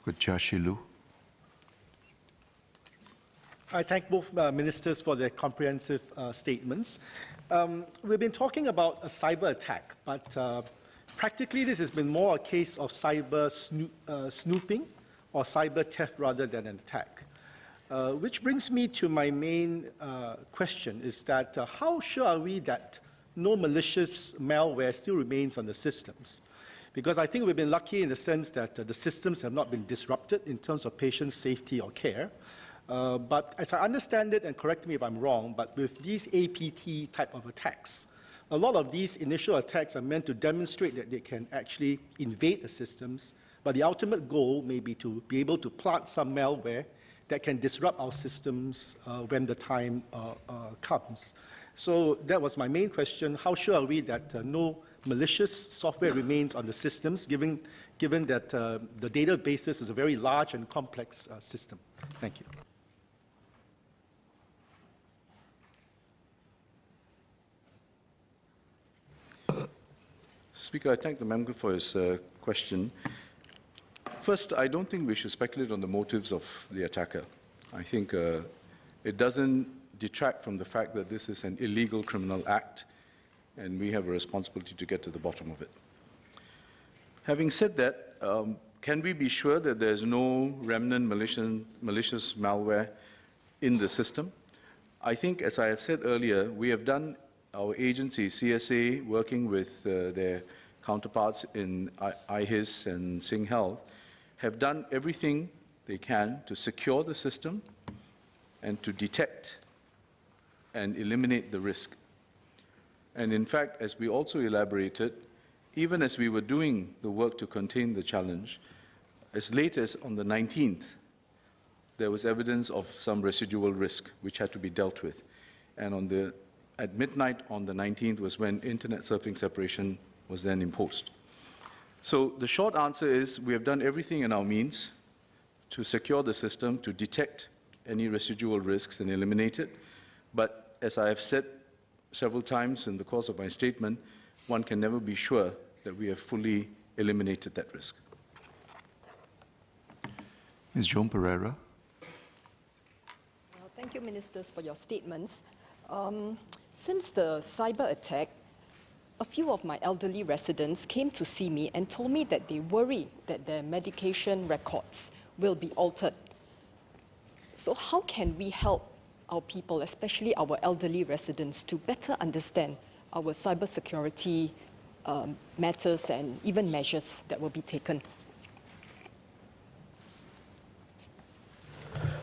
Shilu. I thank both ministers for their comprehensive statements. We've been talking about a cyber attack, but practically this has been more a case of cyber snooping or cyber theft rather than an attack. Which brings me to my main question, is that how sure are we that no malicious malware still remains on the systems? Because I think we've been lucky in the sense that the systems have not been disrupted in terms of patient safety or care. But as I understand it, and correct me if I'm wrong, but with these APT type of attacks, a lot of these initial attacks are meant to demonstrate that they can actually invade the systems, but the ultimate goal may be to be able to plant some malware that can disrupt our systems when the time comes. So that was my main question. How sure are we that no malicious software remains on the systems, given that the databases is a very large and complex system? Thank you. Speaker, I thank the member for his question. First, I don't think we should speculate on the motives of the attacker. I think it doesn't detract from the fact that this is an illegal criminal act, and we have a responsibility to get to the bottom of it. Having said that, can we be sure that there's no remnant malicious malware in the system? I think, as I have said earlier, we have done, our agency, CSA, working with their counterparts in IHIS and SingHealth, have done everything they can to secure the system and to detect and eliminate the risk. And in fact, as we also elaborated, even as we were doing the work to contain the challenge, as late as on the 19th, there was evidence of some residual risk which had to be dealt with. And at midnight on the 19th was when internet surfing separation was then imposed. So the short answer is we have done everything in our means to secure the system, to detect any residual risks and eliminate it. But as I have said several times in the course of my statement, one can never be sure that we have fully eliminated that risk. Ms. Joan Pereira. Thank you, Ministers, for your statements. Since the cyber attack, a few of my elderly residents came to see me and told me that they worry that their medication records will be altered. So how can we help our people, especially our elderly residents, to better understand our cybersecurity matters and even measures that will be taken?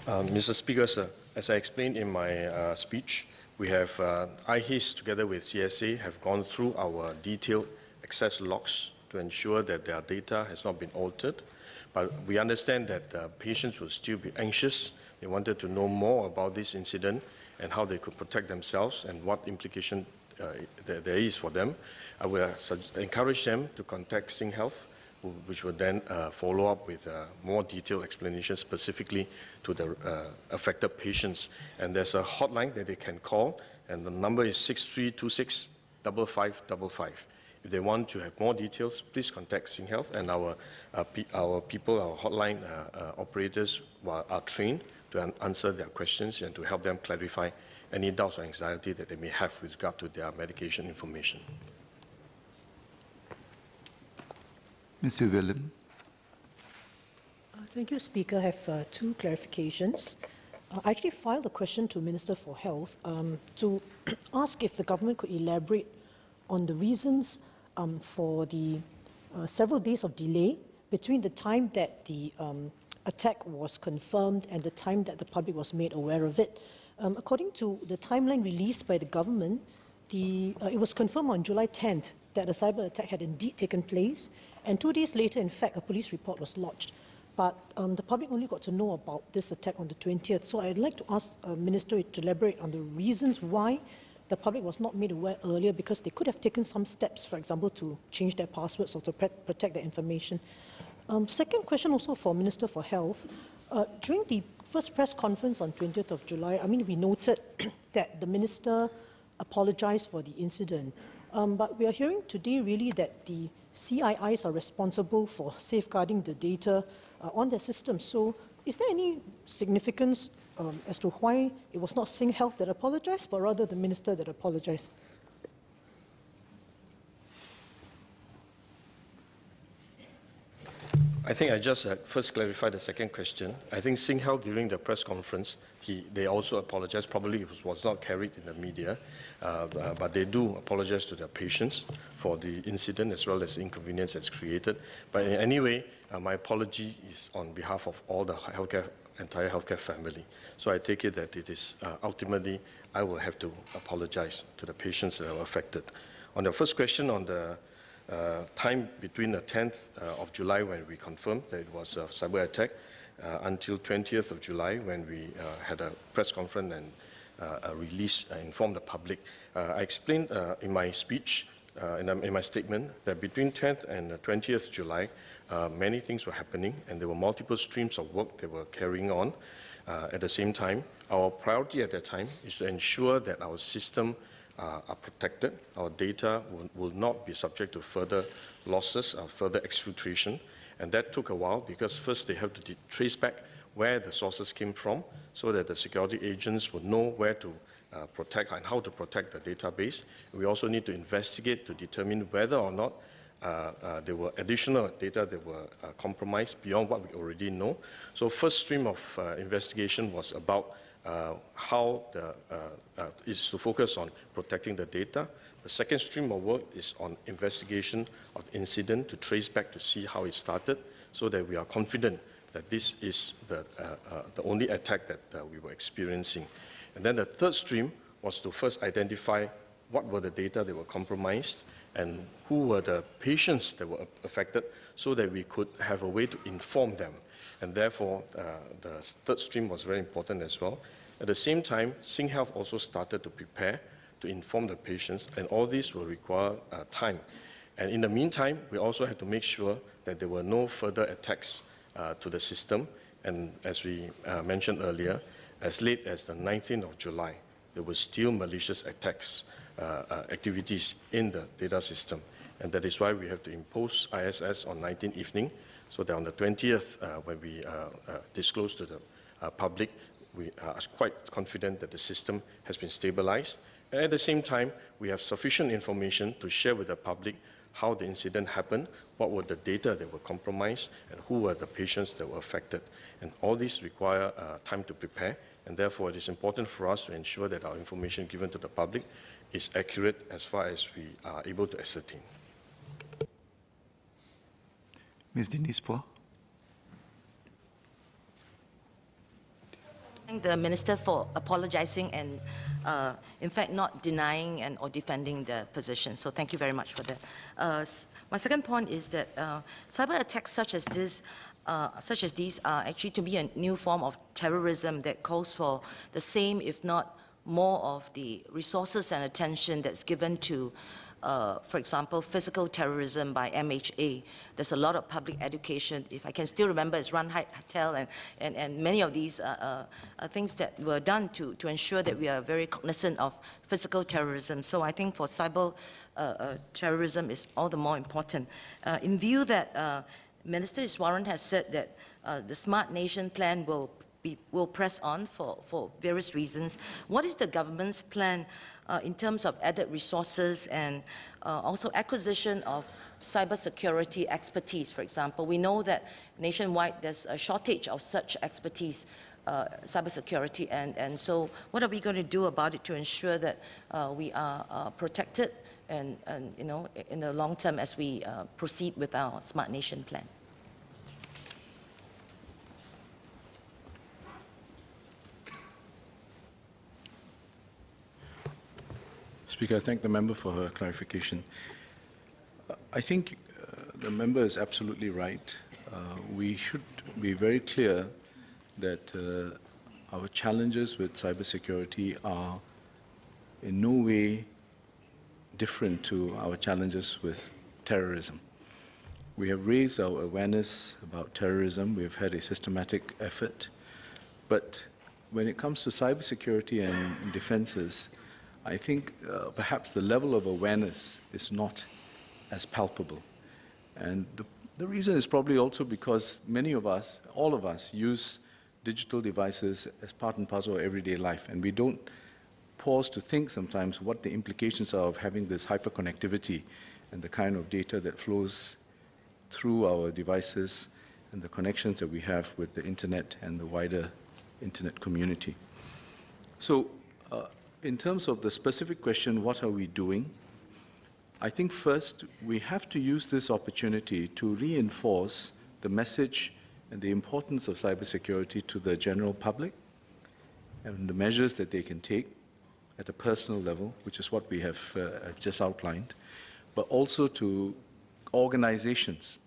Mr. Speaker, sir, as I explained in my speech, we have IHIS together with CSA have gone through our detailed access logs to ensure that their data has not been altered. But we understand that patients will still be anxious. They wanted to know more about this incident and how they could protect themselves and what implication there is for them. I will encourage them to contact SingHealth, which will then follow up with more detailed explanation specifically to the affected patients. And there's a hotline that they can call, and the number is 6326 5555. If they want to have more details, please contact SingHealth, and our people, our hotline operators are trained to answer their questions and to help them clarify any doubts or anxiety that they may have with regard to their medication information. Mr. Willem. Thank you, Speaker. I have two clarifications. I actually filed a question to Minister for Health to ask if the government could elaborate on the reasons for the several days of delay between the time that the attack was confirmed and the time that the public was made aware of it. According to the timeline released by the government, it was confirmed on July 10th that a cyber attack had indeed taken place, and 2 days later, in fact, a police report was lodged. But the public only got to know about this attack on the 20th. So I'd like to ask Minister to elaborate on the reasons why the public was not made aware earlier, because they could have taken some steps, for example, to change their passwords or to protect their information. Second question also for Minister for Health. During the first press conference on 20th of July, we noted that the Minister apologized for the incident. But we are hearing today really that the CIIs are responsible for safeguarding the data on their system. So is there any significance as to why it was not SingHealth that apologized, but rather the minister that apologized? I think I just first clarify the second question. I think SingHealth during the press conference, they also apologized. Probably it was not carried in the media, but they do apologize to their patients for the incident as well as the inconvenience it's created. But in any way, my apology is on behalf of all the entire healthcare family. So I take it that it is ultimately I will have to apologize to the patients that were affected. On the first question on the time between the 10th of July when we confirmed that it was a cyber attack until 20th of July when we had a press conference and a release informed the public. I explained in my speech, in my statement, that between 10th and 20th July, many things were happening and there were multiple streams of work that were carrying on. At the same time, our priority at that time is to ensure that our system are protected, our data will not be subject to further losses or further exfiltration. And that took a while because first they have to trace back where the sources came from so that the security agents would know where to protect and how to protect the database. We also need to investigate to determine whether or not there were additional data that were compromised beyond what we already know. So first stream of investigation was about is to focus on protecting the data. The second stream of work is on investigation of the incident to trace back to see how it started so that we are confident that this is the only attack that we were experiencing. And then the third stream was to first identify what were the data that were compromised and who were the patients that were affected so that we could have a way to inform them. And therefore, the third stream was very important as well. At the same time, SingHealth also started to prepare to inform the patients, and all this will require time. And in the meantime, we also had to make sure that there were no further attacks to the system. And as we mentioned earlier, as late as the 19th of July, there were still malicious attacks activities in the data system. And that is why we have to impose ISS on 19th evening, so that on the 20th, when we disclose to the public, we are quite confident that the system has been stabilized. And at the same time, we have sufficient information to share with the public how the incident happened, what were the data that were compromised, and who were the patients that were affected. And all these require time to prepare, and therefore it is important for us to ensure that our information given to the public is accurate as far as we are able to ascertain. Ms. Denise Phua. Thank the Minister for apologizing and, in fact, not denying or defending the position. So thank you very much for that. My second point is that cyber attacks such as these are actually to be a new form of terrorism that calls for the same, if not more, of the resources and attention that's given to for example, physical terrorism by MHA. There's a lot of public education. If I can still remember, it's Run, Hide, Tell, and many of these are things that were done to ensure that we are very cognizant of physical terrorism. So I think for cyber terrorism is all the more important. In view that Minister Iswaran has said that the Smart Nation plan will press on for various reasons, what is the government's plan in terms of added resources and also acquisition of cybersecurity expertise, for example? We know that nationwide there's a shortage of such expertise, cybersecurity, and so what are we going to do about it to ensure that we are protected and you know, in the long term as we proceed with our Smart Nation plan? Speaker, I thank the member for her clarification. I think the member is absolutely right. We should be very clear that our challenges with cybersecurity are in no way different to our challenges with terrorism. We have raised our awareness about terrorism. We have had a systematic effort. But when it comes to cybersecurity and defenses, I think perhaps the level of awareness is not as palpable. And the reason is probably also because many of us, all of us, use digital devices as part and parcel of everyday life, and we don't pause to think sometimes what the implications are of having this hyperconnectivity and the kind of data that flows through our devices and the connections that we have with the internet and the wider internet community. So in terms of the specific question, what are we doing? I think first we have to use this opportunity to reinforce the message and the importance of cybersecurity to the general public and the measures that they can take at a personal level, which is what we have just outlined, but also to organizations,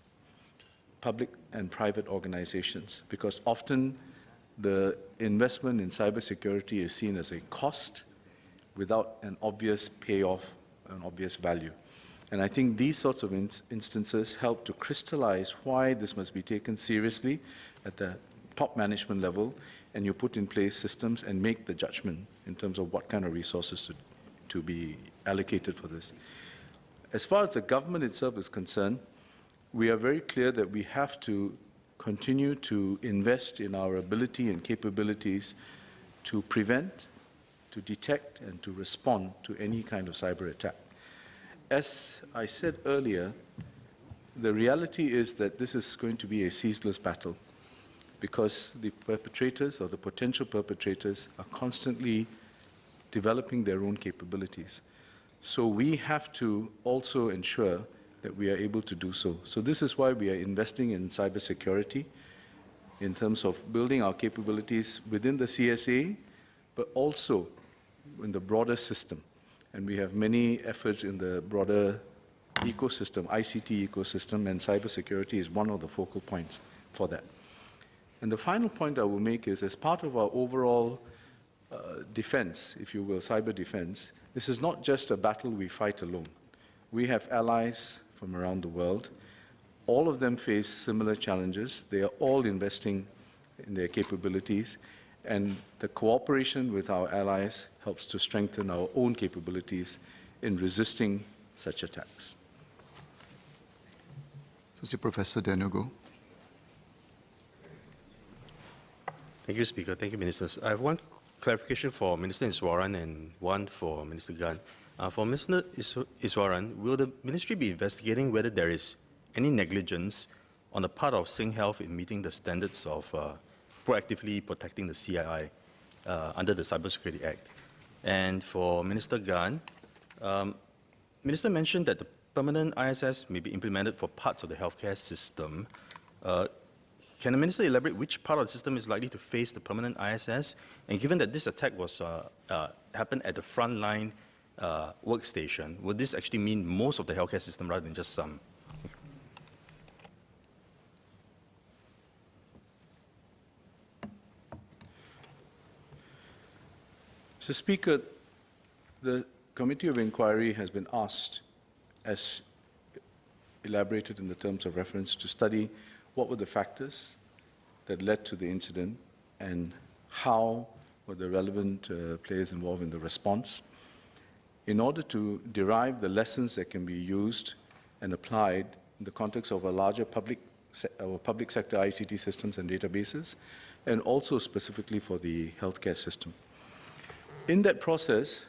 public and private organizations, because often the investment in cybersecurity is seen as a cost without an obvious payoff, an obvious value. And I think these sorts of instances help to crystallize why this must be taken seriously at the top management level, and you put in place systems and make the judgment in terms of what kind of resources to be allocated for this. As far as the government itself is concerned, we are very clear that we have to continue to invest in our ability and capabilities to prevent, to detect, and to respond to any kind of cyber attack. As I said earlier, the reality is that this is going to be a ceaseless battle because the perpetrators or the potential perpetrators are constantly developing their own capabilities. So we have to also ensure that we are able to do so. So this is why we are investing in cybersecurity in terms of building our capabilities within the CSA, but also in the broader system. And we have many efforts in the broader ecosystem, ICT ecosystem, and cybersecurity is one of the focal points for that. And the final point I will make is, as part of our overall defense, if you will, cyber defense, this is not just a battle we fight alone. We have allies from around the world. All of them face similar challenges. They are all investing in their capabilities. And the cooperation with our allies helps to strengthen our own capabilities in resisting such attacks. Associate Professor Daniel Goh. Thank you, Speaker. Thank you, Ministers. I have one clarification for Minister Iswaran and one for Minister Gan. For Minister Iswaran, will the Ministry be investigating whether there is any negligence on the part of SingHealth in meeting the standards of proactively protecting the CII under the Cybersecurity Act? And for Minister Gan, Minister mentioned that the permanent ISS may be implemented for parts of the healthcare system. Can the Minister elaborate which part of the system is likely to face the permanent ISS? And given that this attack was happened at the frontline workstation, would this actually mean most of the healthcare system rather than just some? Mr. Speaker, the Committee of Inquiry has been asked, as elaborated in the terms of reference, to study what were the factors that led to the incident and how were the relevant players involved in the response, in order to derive the lessons that can be used and applied in the context of a larger public sector ICT systems and databases, and also specifically for the healthcare system. In that process,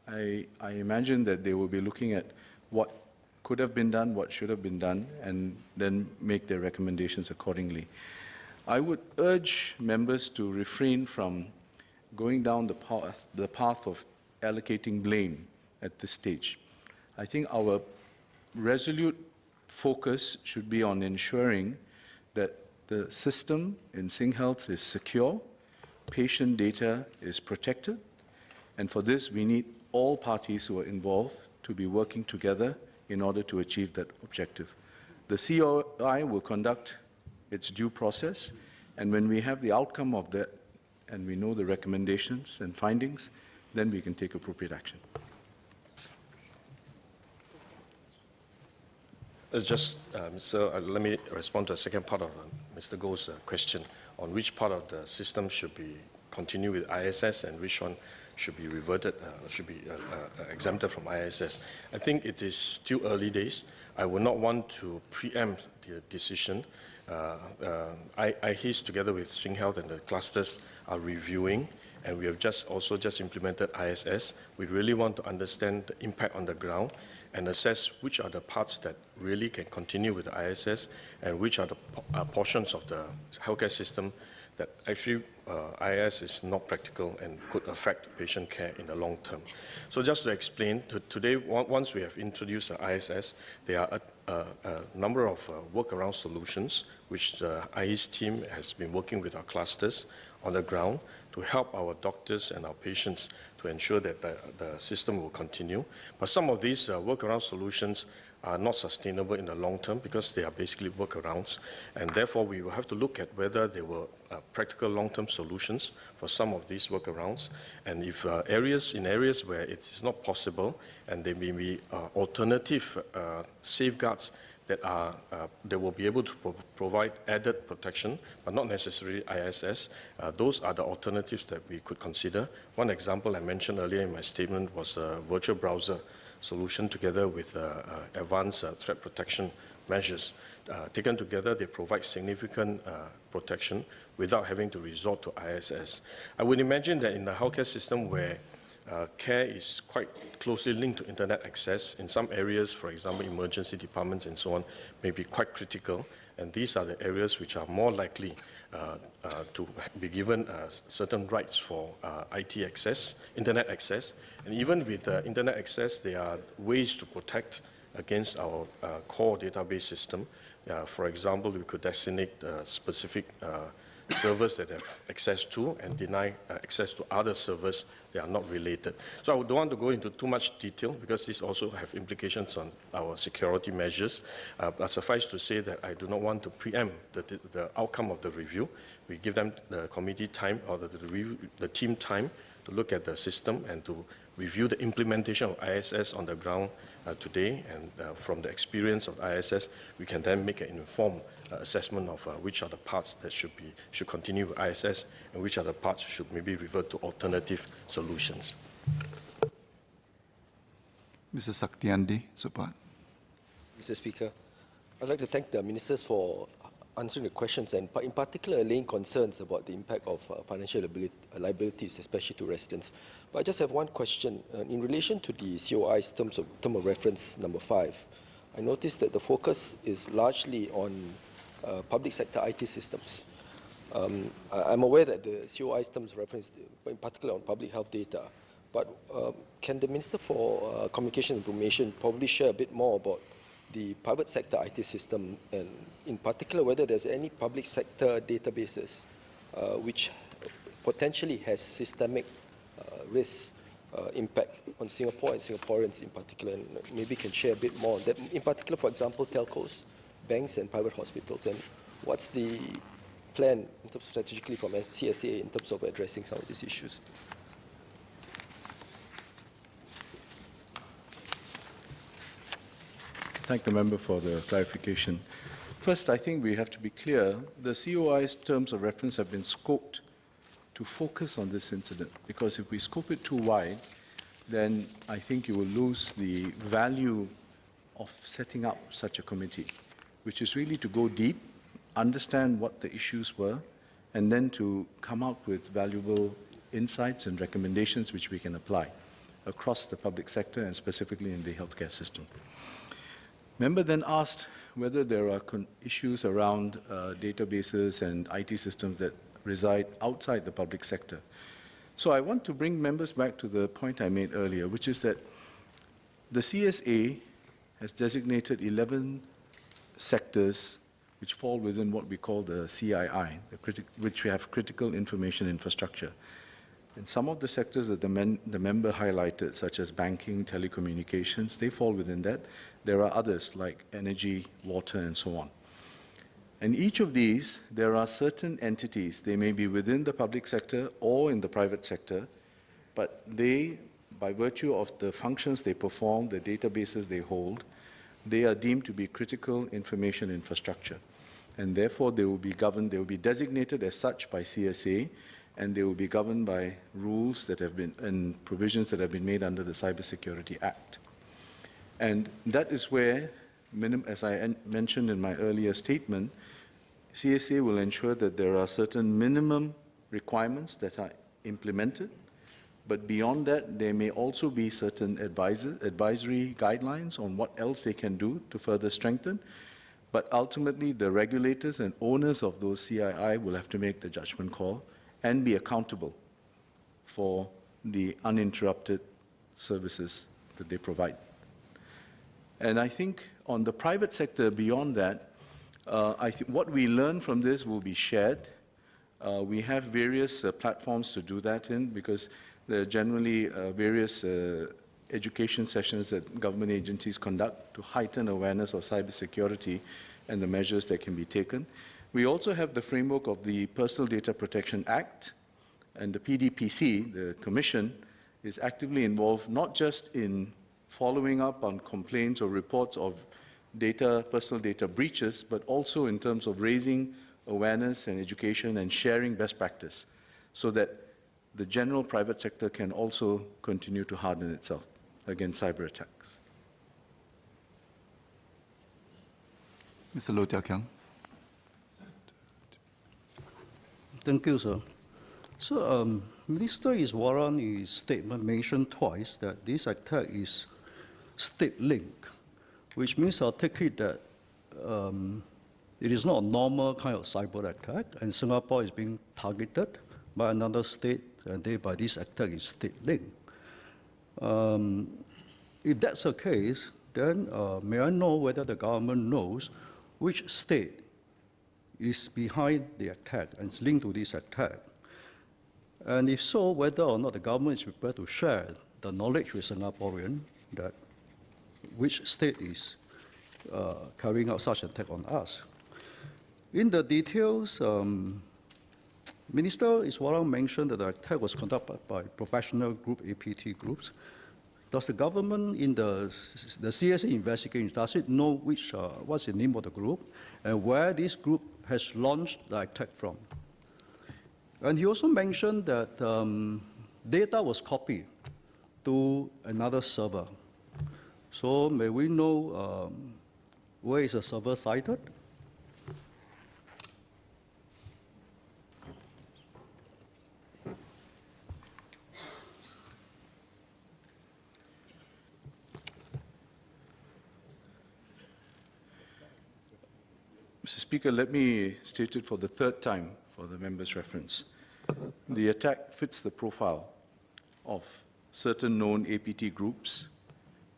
I imagine that they will be looking at what could have been done, what should have been done, and then make their recommendations accordingly. I would urge members to refrain from going down the path of allocating blame at this stage. I think our resolute focus should be on ensuring that the system in SingHealth is secure, patient data is protected, and for this we need all parties who are involved to be working together in order to achieve that objective. The COI will conduct its due process, and when we have the outcome of that and we know the recommendations and findings, then we can take appropriate action. Let me respond to the second part of Mr. Goh's question on which part of the system should be continue with ISS and which one should be reverted, should be exempted from ISS. I think it is still early days. I would not want to preempt the decision. IHIS together with SingHealth and the clusters are reviewing, and we have also just implemented ISS. We really want to understand the impact on the ground and assess which are the parts that really can continue with the ISS and which are the portions of the healthcare system that actually IS is not practical and could affect patient care in the long term. So just to explain, today, once we have introduced the ISS, there are a number of workaround solutions which the IS team has been working with our clusters on the ground to help our doctors and our patients to ensure that the system will continue. But some of these workaround solutions are not sustainable in the long term because they are basically workarounds, and therefore we will have to look at whether there were practical long-term solutions for some of these workarounds, and if in areas where it is not possible and there may be alternative safeguards that will be able to provide added protection, but not necessarily ISS. Those are the alternatives that we could consider. One example I mentioned earlier in my statement was a virtual browser solution together with advanced threat protection measures. Taken together, they provide significant protection without having to resort to ISS. I would imagine that in the healthcare system where care is quite closely linked to internet access, in some areas, for example, emergency departments and so on, may be quite critical, and these are the areas which are more likely to be given certain rights for IT access, internet access, and even with internet access, there are ways to protect against our core database system. For example, we could designate specific servers that have access to and deny access to other servers that are not related. So I don't want to go into too much detail because this also have implications on our security measures. But suffice to say that I do not want to preempt the outcome of the review. We give them the committee time or the team time to look at the system and to review the implementation of ISS on the ground today, and from the experience of ISS, we can then make an informed assessment of which are the parts that should continue with ISS and which are the parts should maybe revert to alternative solutions. Mr. Saktiandi Supat. Mr. Speaker, I'd like to thank the ministers for answering the questions and in particular allaying concerns about the impact of financial liabilities, especially to residents. But I just have one question. In relation to the COI's term of reference number 5, I noticed that the focus is largely on public sector IT systems. I'm aware that the COI's terms of reference, in particular on public health data, but can the Minister for Communication and Information probably share a bit more about the private sector IT system, and in particular whether there's any public sector databases which potentially has systemic risk impact on Singapore and Singaporeans in particular, and maybe can share a bit more on that, in particular, for example, telcos, banks and private hospitals, and what's the plan in terms of strategically from CSA in terms of addressing some of these issues? Thank the member for the clarification. First, I think we have to be clear, the COI's terms of reference have been scoped to focus on this incident, because if we scope it too wide, then I think you will lose the value of setting up such a committee, which is really to go deep, understand what the issues were, and then to come up with valuable insights and recommendations which we can apply across the public sector and specifically in the healthcare system. Member then asked whether there are issues around databases and IT systems that reside outside the public sector. So I want to bring members back to the point I made earlier, which is that the CSA has designated 11 sectors which fall within what we call the CII, which we have critical information infrastructure. And some of the sectors that the member highlighted, such as banking, telecommunications, they fall within that. There are others like energy, water, and so on. And each of these, there are certain entities, they may be within the public sector or in the private sector, but they, by virtue of the functions they perform, the databases they hold, they are deemed to be critical information infrastructure. And therefore, they will be governed, they will be designated as such by CSA, and they will be governed by rules that have been and provisions that have been made under the Cybersecurity Act. And that is where, as I mentioned in my earlier statement, CSA will ensure that there are certain minimum requirements that are implemented, but beyond that, there may also be certain advisory guidelines on what else they can do to further strengthen. But ultimately, the regulators and owners of those CII will have to make the judgment call and be accountable for the uninterrupted services that they provide. And I think on the private sector beyond that, I think what we learn from this will be shared. We have various platforms to do that in, because there are generally various education sessions that government agencies conduct to heighten awareness of cybersecurity and the measures that can be taken. We also have the framework of the Personal Data Protection Act, and the PDPC, the Commission, is actively involved not just in following up on complaints or reports of personal data breaches, but also in terms of raising awareness and education and sharing best practice, so that the general private sector can also continue to harden itself against cyber attacks. Mr. Low Tia Kiang. Thank you, sir. So, Minister Iswaran, in his statement, mentioned twice that this attack is state-linked, which means I'll take it that it is not a normal kind of cyber attack, and Singapore is being targeted by another state, and thereby this attack is state-linked. If that's the case, then may I know whether the government knows which state is behind the attack and is linked to this attack? And if so, whether or not the government is prepared to share the knowledge with Singaporean that which state is carrying out such attack on us. In the details, Minister Iswaran mentioned that the attack was conducted by professional group, APT groups. Does the government, in the CSA investigation, does it know what's the name of the group and where this group has launched the attack from? And he also mentioned that data was copied to another server. So may we know where is the server cited? Mr. Speaker, let me state it for the third time for the member's reference. The attack fits the profile of certain known APT groups,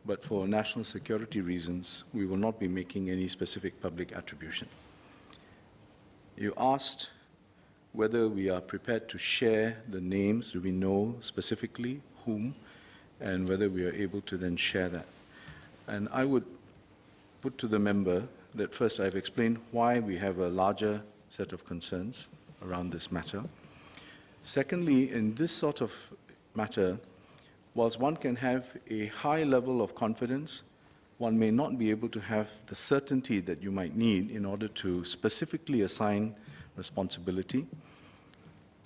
but for national security reasons, we will not be making any specific public attribution. You asked whether we are prepared to share the names, do we know specifically whom, and whether we are able to then share that. And I would put to the member that first I've explained why we have a larger set of concerns around this matter. Secondly, in this sort of matter, whilst one can have a high level of confidence, one may not be able to have the certainty that you might need in order to specifically assign responsibility.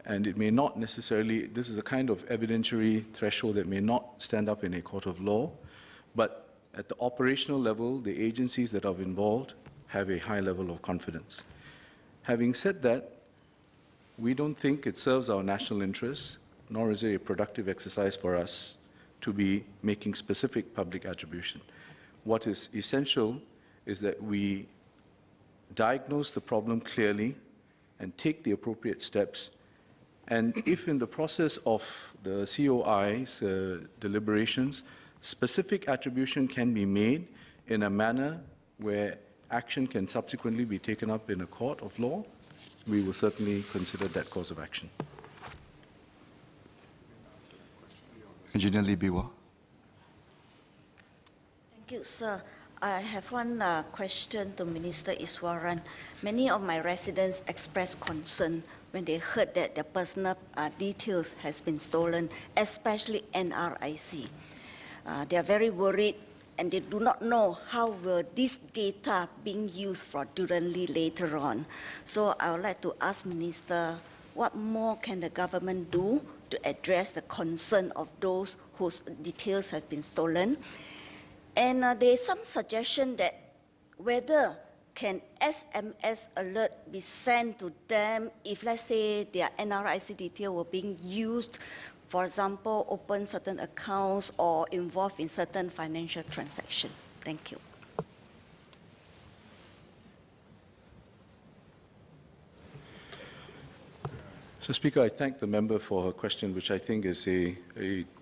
And it may not necessarily, this is a kind of evidentiary threshold that may not stand up in a court of law, but at the operational level, the agencies that are involved have a high level of confidence. Having said that, we don't think it serves our national interests, nor is it a productive exercise for us to be making specific public attribution. What is essential is that we diagnose the problem clearly and take the appropriate steps. And if in the process of the COI's deliberations, specific attribution can be made in a manner where action can subsequently be taken up in a court of law, we will certainly consider that course of action. Engineer Lee Biwa. Thank you, sir. I have one question to Minister Iswaran. Many of my residents expressed concern when they heard that their personal details has been stolen, especially NRIC. They are very worried, and they do not know how will this data being used fraudulently later on. So I would like to ask Minister what more can the government do to address the concern of those whose details have been stolen? And there is some suggestion that whether can SMS alert be sent to them if, let's say, their NRIC detail were being used, for example, open certain accounts or involved in certain financial transactions? Thank you. So, Speaker, I thank the member for her question, which I think is a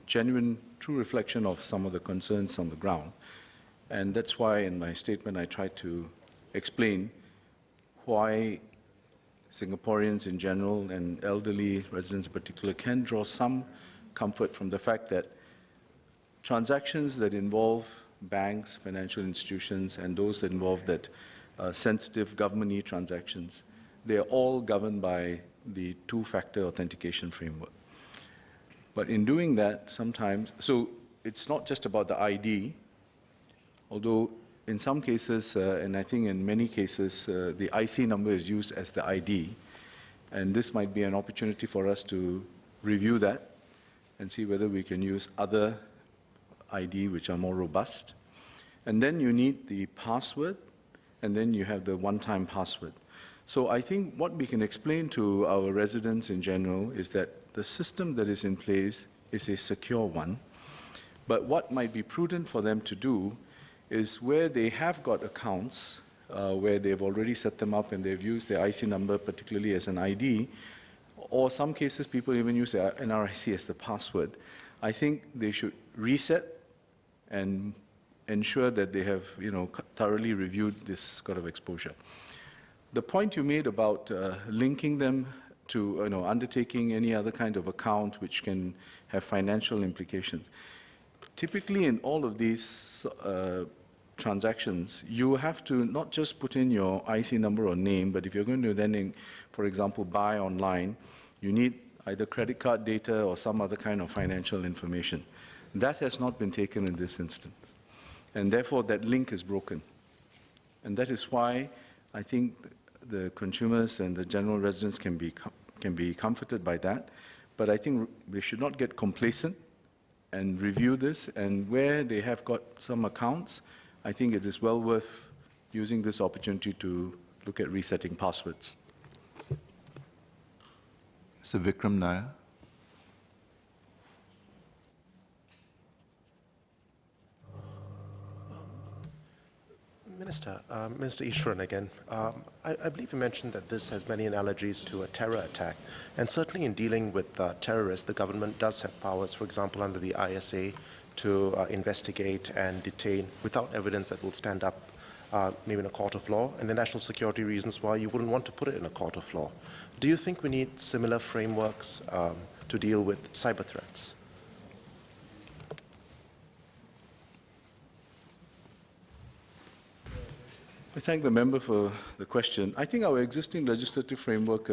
genuine, true reflection of some of the concerns on the ground. And that's why in my statement I tried to explain why Singaporeans in general and elderly residents in particular can draw some comfort from the fact that transactions that involve banks, financial institutions, and those that involve that sensitive government transactions, they are all governed by the two-factor authentication framework. But in doing that, sometimes, so it's not just about the ID, although in some cases, and I think in many cases, the IC number is used as the ID, and this might be an opportunity for us to review that and see whether we can use other ID which are more robust. And then you need the password, and then you have the one-time password. So I think what we can explain to our residents in general is that the system that is in place is a secure one, but what might be prudent for them to do is where they have got accounts, where they've already set them up and they've used their IC number particularly as an ID, or some cases people even use their NRIC as the password. I think they should reset and ensure that they have, thoroughly reviewed this sort of exposure. The point you made about linking them to, undertaking any other kind of account which can have financial implications. Typically in all of these transactions, you have to not just put in your IC number or name, but if you're going to then, for example, buy online, you need either credit card data or some other kind of financial information. That has not been taken in this instance, and therefore that link is broken. And that is why I think the consumers and the general residents can be comforted by that. But I think we should not get complacent and review this, and where they have got some accounts, I think it is well worth using this opportunity to look at resetting passwords. Mr. Vikram Nair. Minister Ishwaran again. I believe you mentioned that this has many analogies to a terror attack, and certainly in dealing with terrorists, the government does have powers, for example, under the ISA, to investigate and detain without evidence that will stand up maybe in a court of law, and the national security reasons why you wouldn't want to put it in a court of law. Do you think we need similar frameworks to deal with cyber threats? I thank the member for the question. I think our existing legislative framework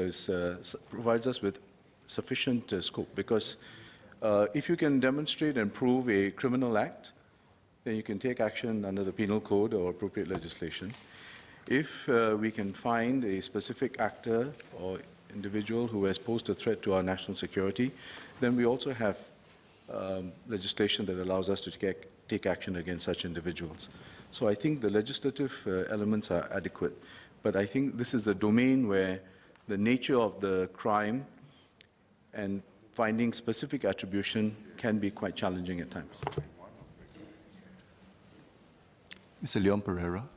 provides us with sufficient scope, because if you can demonstrate and prove a criminal act, then you can take action under the penal code or appropriate legislation. If we can find a specific actor or individual who has posed a threat to our national security, then we also have legislation that allows us to take action against such individuals. So I think the legislative elements are adequate, but I think this is the domain where the nature of the crime and finding specific attribution can be quite challenging at times. Mr. Leon Pereira.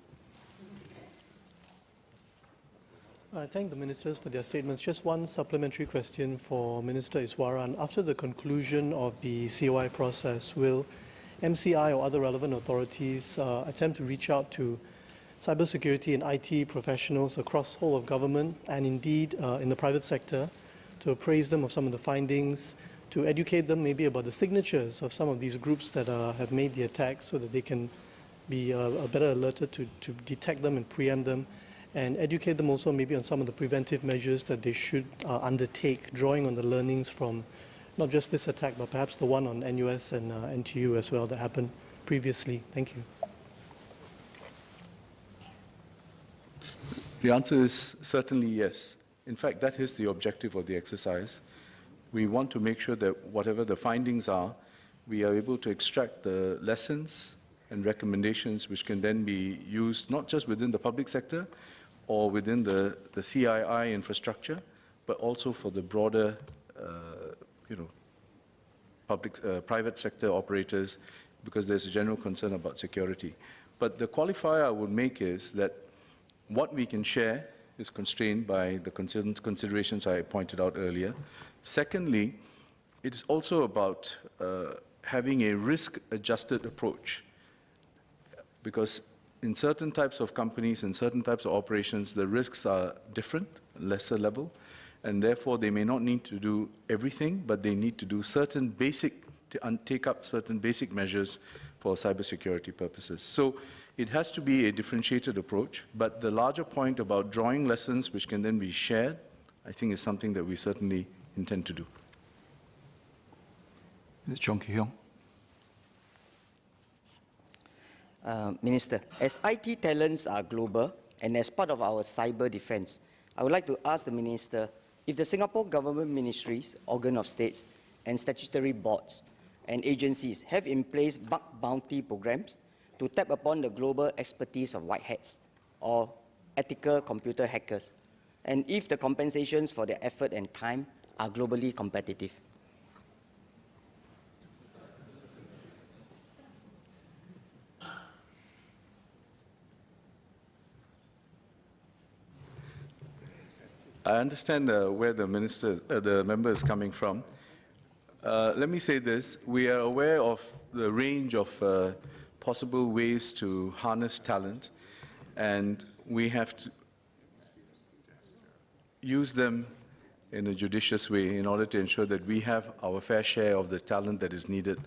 I thank the ministers for their statements. Just one supplementary question for Minister Iswaran. After the conclusion of the COI process, will MCI or other relevant authorities attempt to reach out to cybersecurity and IT professionals across the whole of government and indeed in the private sector to appraise them of some of the findings, to educate them maybe about the signatures of some of these groups that have made the attacks so that they can be better alerted to detect them and preempt them, and educate them also maybe on some of the preventive measures that they should undertake, drawing on the learnings from not just this attack, but perhaps the one on NUS and NTU as well that happened previously. Thank you. The answer is certainly yes. in fact, that is the objective of the exercise. We want to make sure that whatever the findings are, we are able to extract the lessons and recommendations which can then be used not just within the public sector or within the CII infrastructure, but also for the broader, private sector operators, because there's a general concern about security. But the qualifier I would make is that what we can share is constrained by the considerations I pointed out earlier. Secondly, it is also about having a risk-adjusted approach, because in certain types of companies, in certain types of operations, the risks are different, lesser level, and therefore they may not need to do everything, but they need to do certain basic, take up certain basic measures for cybersecurity purposes. So it has to be a differentiated approach, but the larger point about drawing lessons which can then be shared, I think is something that we certainly intend to do. Mr. Chong Ki-Hyong. Minister, as IT talents are global and as part of our cyber defense, I would like to ask the Minister if the Singapore government ministries, organ of states, and statutory boards and agencies have in place bug bounty programs to tap upon the global expertise of white hats or ethical computer hackers, and if the compensations for their effort and time are globally competitive. I understand where the member is coming from. Let me say this. We are aware of the range of possible ways to harness talent, and we have to use them in a judicious way in order to ensure that we have our fair share of the talent that is needed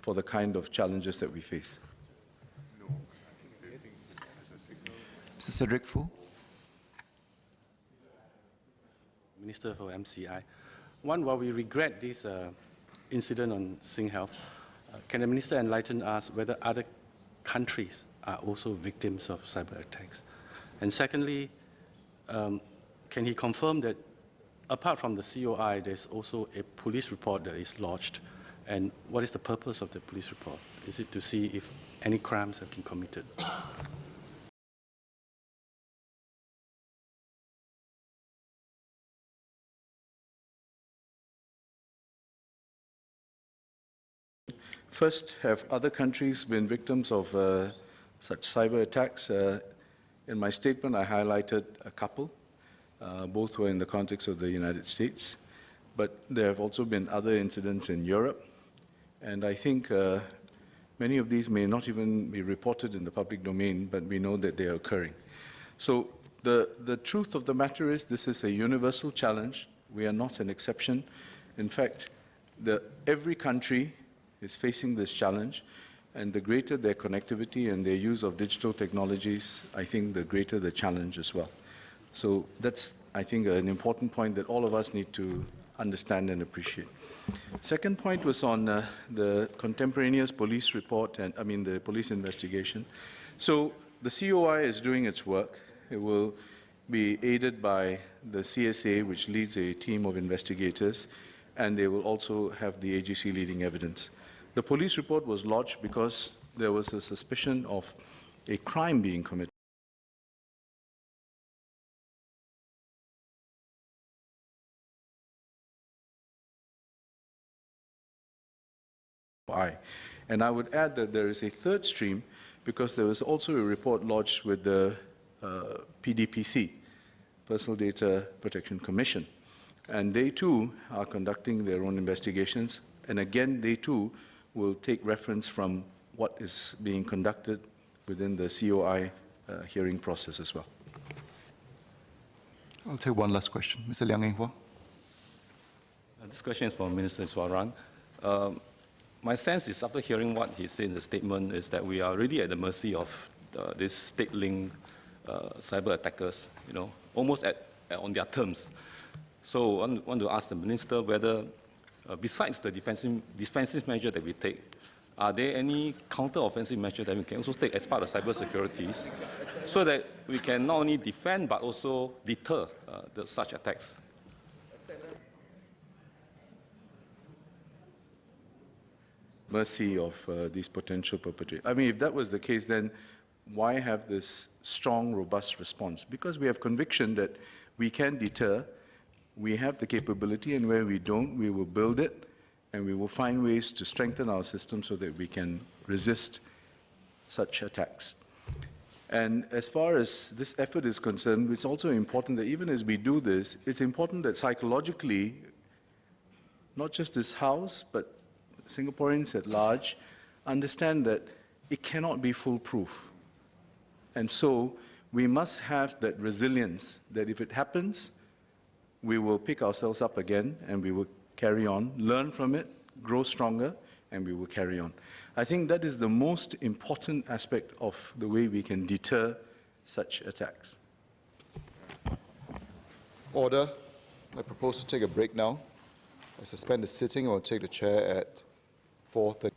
for the kind of challenges that we face. Mr. Cedric Foo. Minister for MCI. One, while we regret this incident on SingHealth, can the Minister enlighten us whether other countries are also victims of cyber attacks? And secondly, can he confirm that apart from the COI, there's also a police report that is lodged? And what is the purpose of the police report? Is it to see if any crimes have been committed? First, have other countries been victims of such cyber attacks? In my statement, I highlighted a couple. Both were in the context of the United States. But there have also been other incidents in Europe. And I think many of these may not even be reported in the public domain, but we know that they are occurring. So the truth of the matter is this is a universal challenge. We are not an exception. In fact, every country is facing this challenge, and the greater their connectivity and their use of digital technologies, I think the greater the challenge as well. So that's, I think, an important point that all of us need to understand and appreciate. Second point was on the contemporaneous police report, and the police investigation. So the COI is doing its work. It will be aided by the CSA, which leads a team of investigators, and they will also have the AGC leading evidence. The police report was lodged because there was a suspicion of a crime being committed. And I would add that there is a third stream because there was also a report lodged with the PDPC, Personal Data Protection Commission. And they too are conducting their own investigations. And again, they too will take reference from what is being conducted within the COI hearing process as well. I'll take one last question. Mr. Liang Eng-Hua. This question is for Minister Iswaran. My sense is, after hearing what he said in the statement, is that we are really at the mercy of these state-linked cyber attackers, almost on their terms. So I want to ask the Minister whether, besides the defensive measure that we take, are there any counter-offensive measures that we can also take as part of cyber securities so that we can not only defend but also deter such attacks? Mercy of these potential perpetrators. I mean, if that was the case, then why have this strong, robust response? Because we have conviction that we can deter, we have the capability, and where we don't, we will build it, and we will find ways to strengthen our system so that we can resist such attacks. And as far as this effort is concerned, it's also important that even as we do this, it's important that psychologically, not just this House, but Singaporeans at large, understand that it cannot be foolproof. And so we must have that resilience that if it happens, we will pick ourselves up again and we will carry on, learn from it, grow stronger, and we will carry on. I think that is the most important aspect of the way we can deter such attacks. Order. I propose to take a break now. I suspend the sitting and will take the chair at 4:30.